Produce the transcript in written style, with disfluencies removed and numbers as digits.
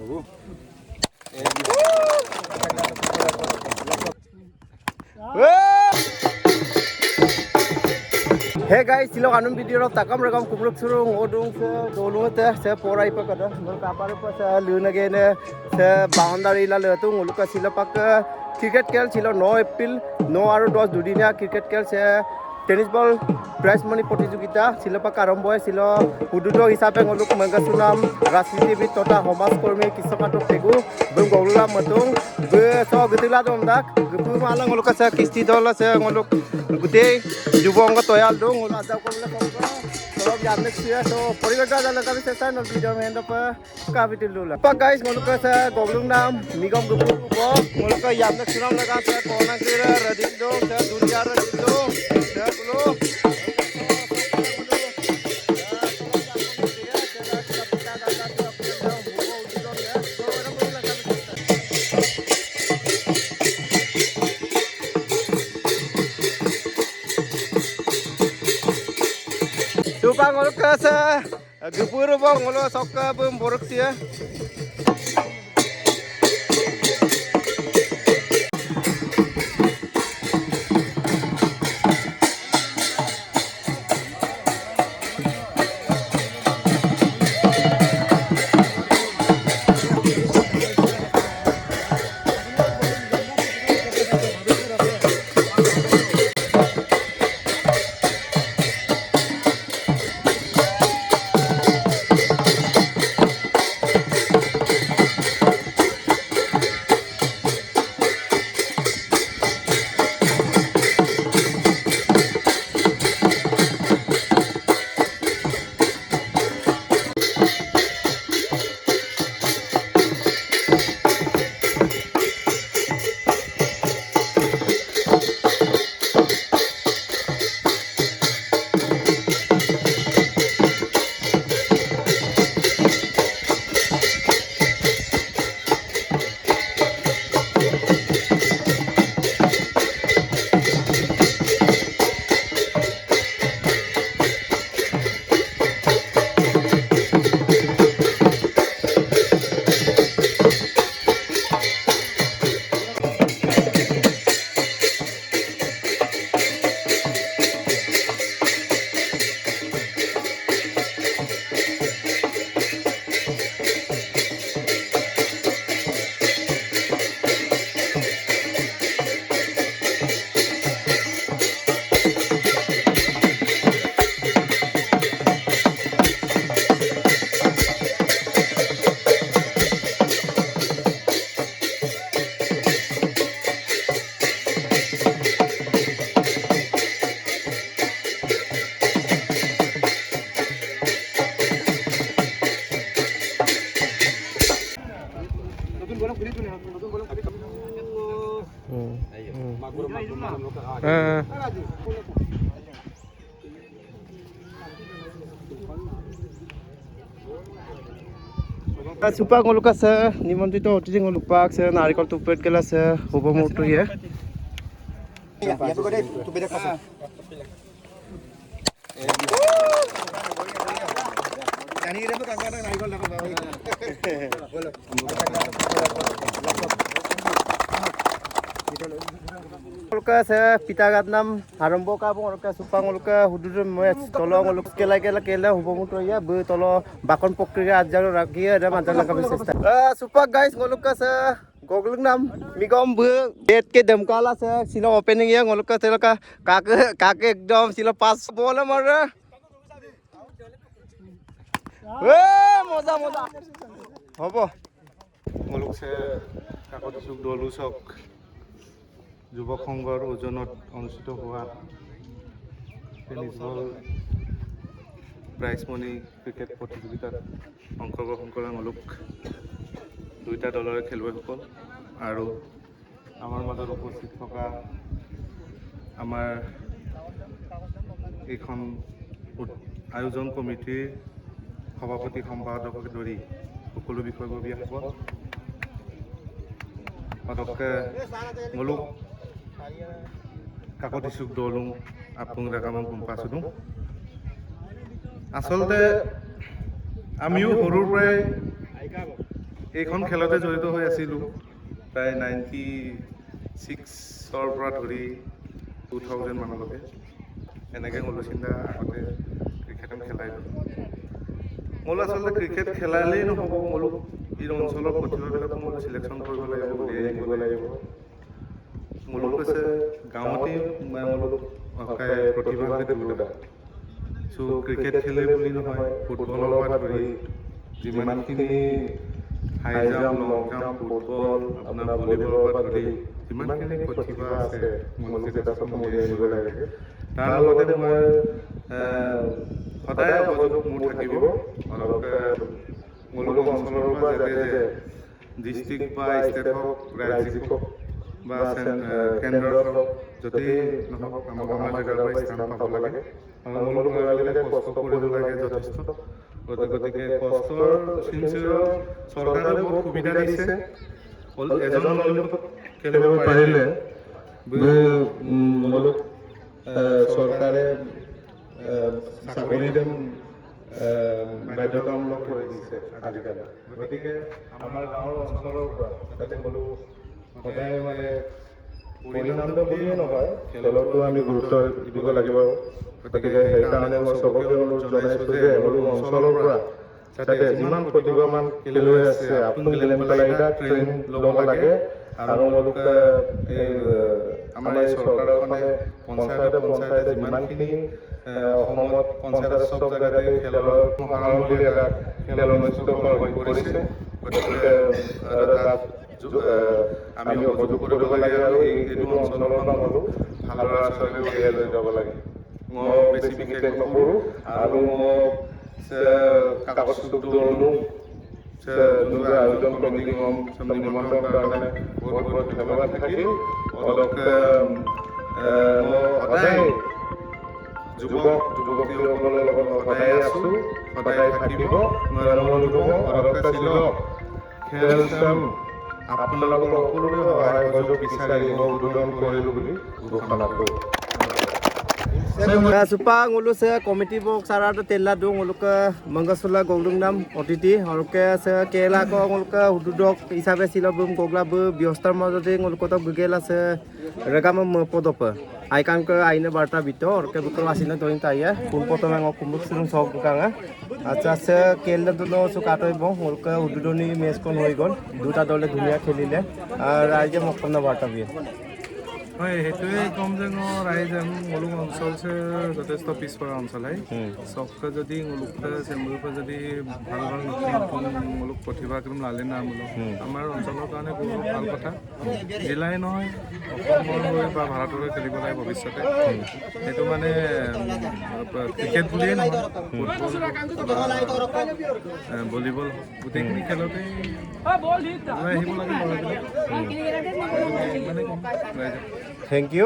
Hey guys, silo kanum video ro takam rakam kumruk surung odung se dolung te se porai pa kada ngol kapar pa se luna gene se boundary la le tu ngol ka silo pak cricket kel silo 9 April 9 aru 10 দুদিনীয়া cricket kel se tennis ball prize money প্ৰতিযোগিতা silo pak আৰম্ভ হৈছিল হুদুদ হিচাপে ngoluk manga sunam ৰাজনীতিবিদ তথা সমাজকৰ্মী কিছকাটো পেগু বং গৌলা মতুং বে স গতিলা দমদাক গুপু মালা ngoluk আছে কিস্তি দল আছে ngoluk গুটেই যুবংগ তয়াল দং ngol আজা করলে কমবা সব জানলে ছিয়া তো পরিবেশটা জানা কাবি চেষ্টা ন ভিডিও মেন্ড পা কাবিটি লুলা পা গাইস ngoluk আছে গৌলুং নাম মিগম গুপু ব ngoluk ইয়ামনে সুনাম লাগা আছে কোনা গিরা রদিন দং সা দুনিয়া রদিন দং সা গুলো Supang ngolok ke gepur bang ngolok sok ke borok sia. Supang ngoluk আছে নিমন্ত্রিত অতিথি ngoluk পাক আছে নাৰিকল টুপেট গেল আছে হ'ব মোৰটো ইয়ে আছে পিতাগাত নাম আৰম্ভ কাব ngoluk supang ngoluk হুদুৰ মেচ তল ngoluk কেলা হ'ব মোৰটো ইয়ে ব তল বাকন প্ৰক্ৰিয়া আজাৰো ৰাখি এৰা মানজাল লাগা চেষ্টা supang গাইস ngoluk আছে গগলুং নাম মিগম ব ডেট কে দমকাল আছে সিলো ওপেনিং ইয়ে ngoluk তেলকা কাকে একদম সিলো পাঁচ বল মারে মজা হ'ব ngoluk সে কাকত সুখ দলুচক যুৱক সংঘৰ ওজনত অনুষ্ঠিত হোৱা tennis ball prize money cricket প্ৰতিযোগিতাত অংশগ্ৰহণ কৰা ngoluk দুইটা দলৰে খেলুৱৈসকল আৰু আমাৰ মাজত উপস্থিত থকা আমাৰ এইখন আয়োজন কমিটিৰ সভাপতি সম্পাদককে ধৰি সকলো বিষয়ববীয়াসকল পদকে ngoluk কাকতি সুখ দলুং আপুং ৰাকামাং কুম্পাসুদুং আসলতে আমিও সৰুৰ পৰাই এইখন খেলতে জড়িত হৈ আছিলোঁ প্ৰায় 96ৰ পৰা ধৰি 2000 মানলৈকে। এনেকৈ মোলো চিন্তা আগতে ক্ৰিকেটখন খেলাই দিলোঁ। মোলো আচলতে ক্ৰিকেট খেলালেই নহ'ব, মোলো এই অঞ্চলৰ প্ৰতিভাবিলাকো মোলো চিলেকশ্যন কৰিব লাগিব, উলিয়াই আনিব লাগিব। মোলো কৈছে গাঁৱতেই মোলো প্ৰতিভা আছে দুটা। চ' ক্ৰিকেট খেলে বুলি নহয়, ফুটবলৰ পৰা ধৰি যিমানখিনি হাই জাম্প, লং জাম্প, ফুটবল, আপোনাৰ ভলীবলৰ পৰা ধৰি যিমানখিনি প্ৰতিভা আছে মোলোকে চব উলিয়াই আনিব লাগে। তাৰ লগতে মই সদায় অভিযোগ মোৰ থাকিব অলপ মোলোক অঞ্চলৰ পৰা যাতে ডিষ্ট্ৰিক্ট বা ষ্টেট হওক, ৰাজ্যিক হওক বা কেন্দ্ৰত হওক, য'তেই নহওক আমাৰ জেগাৰ পৰা স্থান পাব লাগে। আৰু মোলোক ল'ৰাবিলাকে কষ্ট কৰিব লাগে যথেষ্ট। গতিকে কষ্টৰ চিনচিয়ৰ চৰকাৰে বহুত সুবিধা দিছে। এজন ল'ৰাক খেলিব পাৰিলে মোলোক চৰকাৰে চাকৰি দিম বাধ্যতামূলক কৰি দিছে আজিকালি। গতিকে আমাৰ গাঁৱৰ অঞ্চলৰ পৰা যাতে মোলো সদায় মানে পৰিণামটো বুলিয়ে নহয়, খেলতো আমি গুৰুত্ব দিব লাগিব। গতিকে সেইকাৰণে মই চবকে অনুৰোধ জনাইছোঁ যে মোলো অঞ্চলৰ পৰা যাতে যিমান প্ৰতিভাৱান খেলুৱৈ আছে আপোন গেলেম পেলাইটা ট্ৰেইনিং ল'ব লাগে। আৰু মোলোক এই আমাৰ এই চৰকাৰখনে পঞ্চায়তে যিমানখিনি অসমত পঞ্চায়ত চব জেগাতে খেলৰ মহাৰণ বুলি এটা খেল অনুষ্ঠিত কৰিছে। গতিকে তাত আমি সহযোগ কৰিব লাগে আৰু এইটো অঞ্চলৰ পৰা মোলো ভাল ল'ৰা ছোৱালী উলিয়াই লৈ যাব লাগে। মই বেছি বিশেষ নকৰোঁ আৰু মই কাগজটো দৌৰো যোনটো আয়োজন কমিটি নিমন্ত্ৰণ কাৰণে বহুত বহুত ধন্যবাদ থাকিল। অলপ মই সদায় যুৱক-যুৱতীসকলৰ লগত সদায় আছোঁ, সদায় থাকিব। মই অনুৰোধ কৰোঁ অলপ খেল চাম আপোনালোকৰ সকলোৰে সহায় সহযোগ বিচাৰি মই উদ্বোধন কৰিলোঁ বুলি ঘোষণা কৰোঁ। Supa ngulu se komiti bok sarada tella do ngulu ke Mangasula Golung Nam otiti horuke se kela ko ngulu ke hududok isabe silabum gogla bu biostar mazode ngulu ko to gugela se regama podop aikan ke aine barta bito orke bukro asina toin taya pun potome ngok kumbuk sirung sok bukanga acha se kela duno su katoi bo ngulu ke hududoni match kon hoi gon duta dole dhuniya khelile ar raije mokna barta bi হয়, সেইটোৱে কম যে ৰাইজে মোলোক অঞ্চল যথেষ্ট পিছপৰা অঞ্চল হয়। চবকে যদি মোলোকে চেম্বুলকে যদি ভাল ভাল নতুন নতুন মোলোক প্ৰতিভা একদম লালে না মোলোক আমাৰ অঞ্চলৰ কাৰণে বহুত ভাল কথা। জিলাই নহয় অসমৰ হৈ বা ভাৰতৰ হৈ খেলিব লাগে ভৱিষ্যতে। সেইটো মানে ক্ৰিকেট বুলিয়েই নহয়, ফুটবল, ভলীবল গোটেইখিনি খেলতে ওলাই আহিব লাগে ল'ৰাবিলাক। মানে কম ৰাইজে। Thank you.